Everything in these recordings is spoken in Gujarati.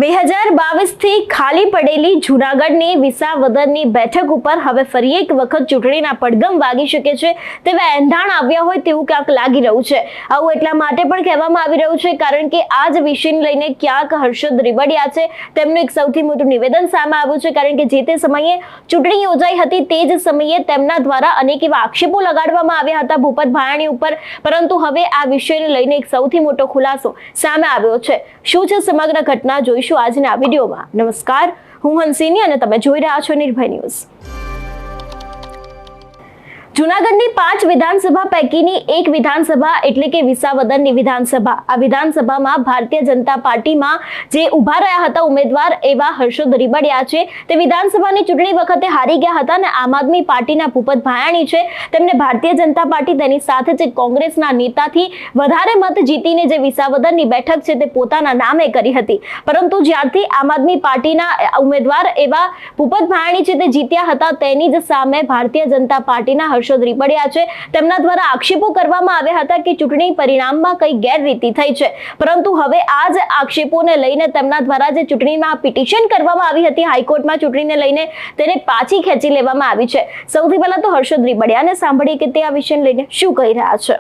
2022 થી ખાલી પડેલી જૂનાગઢની વિસાવદરની બેઠક ઉપર હવે ફરી એક વખત ચૂંટણીના પડઘમ વાગી શકે છે તેવા એંધાણ આવ્યા હોય તેવું ક્યાંક લાગી રહ્યું છે। આવું એટલા માટે પણ કહેવામાં આવી રહ્યું છે કારણ કે આ જ વિષયને લઈને ક્યાંક હર્ષદ રીબડિયા છે તેમનું એક સૌથી મોટું નિવેદન સામે આવ્યું છે કારણ કે જે તે સમયે ચૂંટણી યોજાઈ હતી તે જ સમયે તેમના દ્વારા અનેક એવા આક્ષેપો લગાડવામાં આવ્યા હતા ભૂપત ભાયાણી ઉપર, પરંતુ હવે આ વિષયને લઈને એક સૌથી મોટો ખુલાસો સામે આવ્યો છે। શું છે સમગ્ર ઘટના જોઈ આજના વિડીયોમાં। નમસ્કાર, હું હંસિની અને તમે જોઈ રહ્યા છો નિર્ભય ન્યૂઝ। જૂનાગઢની 5 વિધાનસભા પૈકીની એક વિધાનસભા એટલે કે વિસાવદરની વિધાનસભા, આ વિધાનસભામાં ભારતીય જનતા પાર્ટીમાં જે ઉભા રહ્યા હતા ઉમેદવાર એવા હર્ષદ રીબડિયા છે તે વિધાનસભાની ચૂંટણી વખતે હારી ગયા હતા અને આમ આદમી પાર્ટીના ભૂપત ભાયાણી છે તેમને ભારતીય જનતા પાર્ટી તેની સાથે જ કોંગ્રેસના નેતાથી વધારે મત જીતીને જે વિસાવદરની બેઠક છે તે પોતાના નામે કરી હતી, પરંતુ જ્યારથી આમ આદમી પાર્ટીના ઉમેદવાર એવા ભૂપત ભાયાણી છે તે જીત્યા હતા તેની જ સામે ભારતીય જનતા પાર્ટીના હર્ષદ રીબડિયા છે તેમના દ્વારા આક્ષેપો કરવામાં આવ્યા હતા કે ચૂંટણી પરિણામમાં કઈ ગેરરીતિ થઈ છે, પરંતુ હવે આ જ આક્ષેપોને લઈને તેમના દ્વારા જે ચૂંટણીમાં પિટિશન કરવામાં આવી હતી હાઈકોર્ટમાં ચૂંટણીને લઈને તેને પાછી ખેંચી લેવામાં આવી છે। સૌથી પહેલા તો હર્ષદ રીબડિયાને સાંભળીએ કે તે આ વિષયને લઈને શું કહી રહ્યા છે।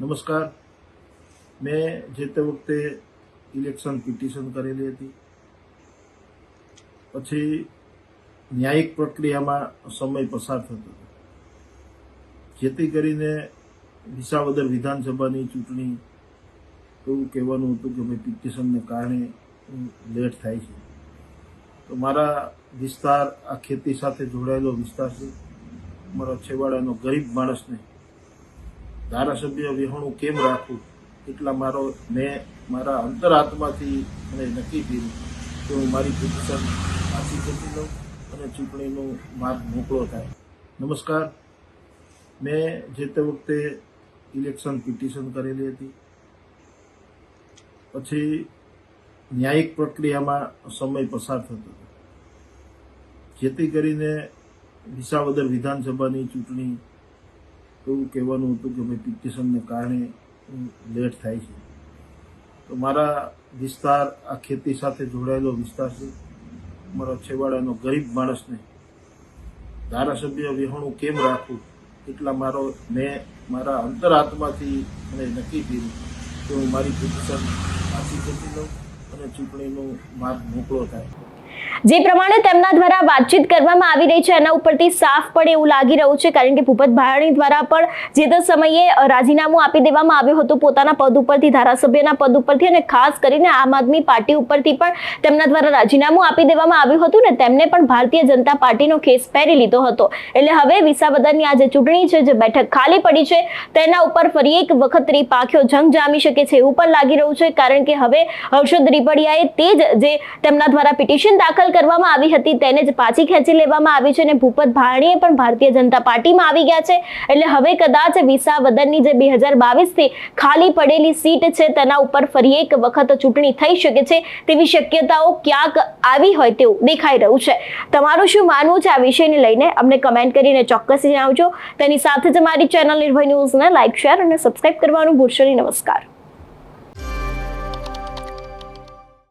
નમસ્કાર, મેં જે તે વખતે ઇલેક્શન પિટિશન કરેલી હતી, પછી ન્યાયિક પ્રક્રિયામાં સમય પસાર થતો હતો, જેથી કરીને વિસાવદર વિધાનસભાની ચૂંટણી એવું કહેવાનું હતું કે ભાઈ પિટિશનને કારણે લેટ થાય છે। તો મારા વિસ્તાર આ ખેતી સાથે જોડાયેલો વિસ્તાર છે, મારા છેવાડાનો ગરીબ માણસને ધારાસભ્ય વિહોણું કેમ રાખવું એટલા મેં મારા અંતરાત્માથી મને નક્કી કર્યું કે હું મારી પિટિશન પાછી ખેંચી લઉં અને ચૂંટણીનો માર્ગ મોકળો થાય। નમસ્કાર, મેં જે તે વખતે ઇલેક્શન પિટિશન કરેલી હતી, પછી ન્યાયિક પ્રક્રિયામાં સમય પસાર થતો હતો, જેથી કરીને વિસાવદર વિધાનસભાની ચૂંટણી એવું કહેવાનું હતું કે ભાઈ પિટિશનને કારણે લેટ થાય છે। તો મારા વિસ્તાર આ ખેતી સાથે જોડાયેલો વિસ્તાર છે, મારા છેવાડાનો ગરીબ માણસને ધારાસભ્ય વિહોણું કેમ રાખવું એટલા મેં મારા અંતરાત્માથી મને નક્કી કર્યું કે હું મારી પિટિશન પાછી ખેંચી લઉં અને ચૂંટણીનો માર્ગ મોકળો થાય। જે પ્રમાણે તેમના દ્વારા વાતચીત કરવામાં આવી રહી છે એના ઉપરથી સાફ પડે એવું લાગી રહ્યું છે કારણ કે ભૂપત ભાયાણી દ્વારા પણ જે તે સમયે રાજીનામું આપી દેવામાં આવ્યું હતું પોતાના પદ ઉપરથી, ધારાસભ્યના પદ ઉપરથી, અને ખાસ કરીને આમ આદમી પાર્ટી ઉપરથી પણ તેમના દ્વારા રાજીનામું આપી દેવામાં આવ્યું હતું ને તેમને પણ ભારતીય જનતા પાર્ટીનો ખેસ પહેરી લીધો હતો। એટલે હવે વિસાવદરની આ જે ચૂંટણી છે, જે બેઠક ખાલી પડી છે તેના ઉપર ફરી એક વખત ત્રિપાખ્યો જંગ જામી શકે છે એવું પણ લાગી રહ્યું છે કારણ કે હવે હર્ષદ રીબડિયાએ તે જે તેમના દ્વારા પિટિશન દાખલ કરવામાં આવી હતી તેને જ પાછી ખેંચી લેવામાં આવી છે અને ભૂપત ભાયાણીએ પણ ભારતીય જનતા પાર્ટીમાં આવી ગયા છે। એટલે હવે કદાચ વિસાવદરની જે 2022 થી ખાલી પડેલી સીટ છે તેના ઉપર ફરી એક વખત ચૂંટણી થઈ શકે છે તેવી શક્યતાઓ ક્યાંક આવી હોય તેવું દેખાઈ રહ્યું છે। તમારું શું માનવું છે આ વિષયને લઈને અમને કમેન્ટ કરીને ચોક્કસ જણાવજો। તેની સાથે જ મારી ચેનલ નિર્ભય ન્યૂઝને લાઈક, શેર અને સબસ્ક્રાઇબ કરવાનું ભૂલશો નહીં। નમસ્કાર।